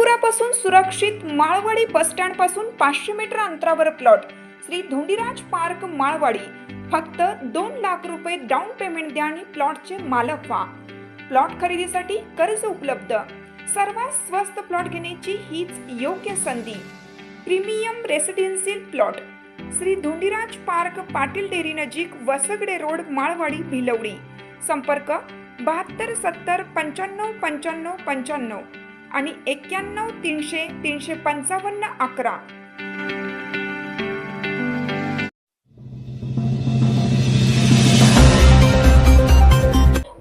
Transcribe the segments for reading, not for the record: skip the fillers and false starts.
महापुरापासून सुरक्षित माळवाडी बसस्टँड पासून 500 मीटर अंतरावर प्लॉट श्री धोंडीराज पार्क माळवाडी। फक्त 2 लाख रुपये डाऊन पेमेंट द्या आणि प्लॉटचे मालक व्हा। प्लॉट खरेदीसाठी कर्ज उपलब्ध। सर्वात स्वस्त प्लॉट घेण्याची हीच योग्य संधी। Premium residential plot Shri Dhondiraj park, Patil dairy नजीक, वसगडे रोड, माळवाडी, भिलवडी। संपर्क 72 70 95 95 95 आणि 91 300 355 11।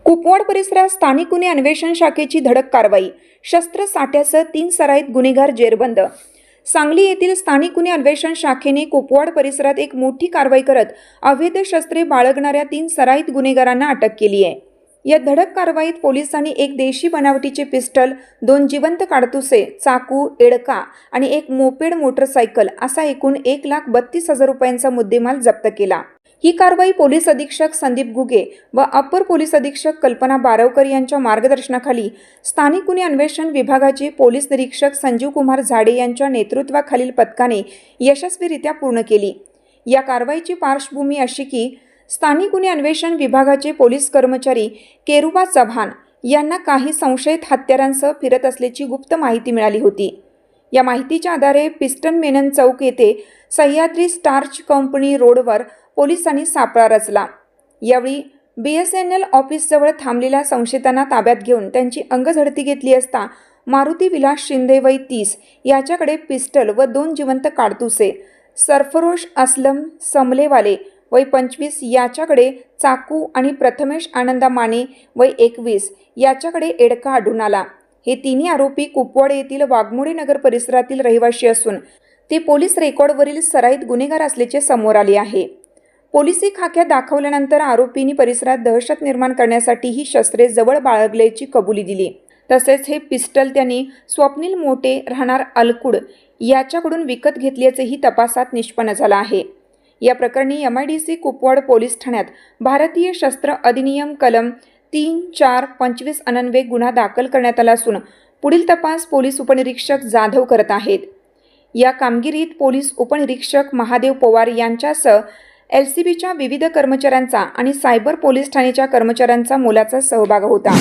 कुपवाड परिसरात स्थानिक गुन्हे अन्वेषण शाखेची धडक कारवाई। शस्त्र साठ्यासह 3 सराईत गुन्हेगार जेरबंद। सांगली येथील स्थानिक गुन्हे अन्वेषण शाखेने कुपवाड परिसरात एक मोठी कारवाई करत अवैध शस्त्रे बाळगणाऱ्या 3 सराईत गुन्हेगारांना अटक केली आहे। या धडक कारवाईत पोलिसांनी एक देशी बनावटीचे पिस्टल, 2 जिवंत काडतुसे, चाकू, एडका आणि एक मोपेड मोटरसायकल असा एकूण 1,32,000 रुपयांचा मुद्देमाल जप्त केला। ही कारवाई पोलीस अधीक्षक संदीप गुगे व अप्पर पोलीस अधीक्षक कल्पना बारवकर यांच्या मार्गदर्शनाखाली स्थानिक गुन्हे अन्वेषण विभागाचे पोलीस निरीक्षक संजीव कुमार झाडे यांच्या नेतृत्वाखालील पथकाने यशस्वीरित्या पूर्ण केली। या कारवाईची पार्श्वभूमी अशी की स्थानिक गुन्हे अन्वेषण विभागाचे पोलीस कर्मचारी केरुबा चव्हाण यांना काही संशयित हत्यारांसह फिरत असल्याची गुप्त माहिती मिळाली होती। या माहितीच्या आधारे पिस्टन मेनन चौक येथे सह्याद्री स्टार्च कंपनी रोडवर पोलिसांनी सापळा रचला। यावेळी BSNL ऑफिसजवळ थांबलेल्या संशयितांना ताब्यात घेऊन त्यांची अंगझडती घेतली असता मारुती विलास शिंदे वय 30 याच्याकडे पिस्टल व 2 जिवंत काडतुसे, सरफरोश असलम समलेवाले वय 25 याच्याकडे चाकू आणि प्रथमेश आनंदा माने वय 21 याच्याकडे एडका आढळून आला। हे तिन्ही आरोपी कुपवाड येथील वाघमोडे नगर परिसरातील रहिवासी असून ते पोलीस रेकॉर्डवरील सराईत गुन्हेगार असल्याचे समोर आले आहे। पोलिसी खाक्यात दाखवल्यानंतर आरोपींनी परिसरात दहशत निर्माण करण्यासाठी ही शस्त्रे जवळ बाळगल्याची कबुली दिली। तसेच हे पिस्टल त्यांनी स्वप्नील मोटे राहणार अलकुड याच्याकडून विकत घेतल्याचेही तपासात निष्पन्न झाले आहे। या प्रकरणी MIDC कुपवाड पोलीस ठाण्यात भारतीय शस्त्र अधिनियम कलम 3-4-25 अन्वये गुन्हा दाखल करण्यात आला असून पुढील तपास पोलीस उपनिरीक्षक जाधव करत आहेत। या कामगिरीत पोलीस उपनिरीक्षक महादेव पवार यांच्यासह LCBच्या विविध कर्मचाऱ्यांचा आणि सायबर पोलीस ठाण्याच्या कर्मचाऱ्यांचा मोलाचा सहभाग होता।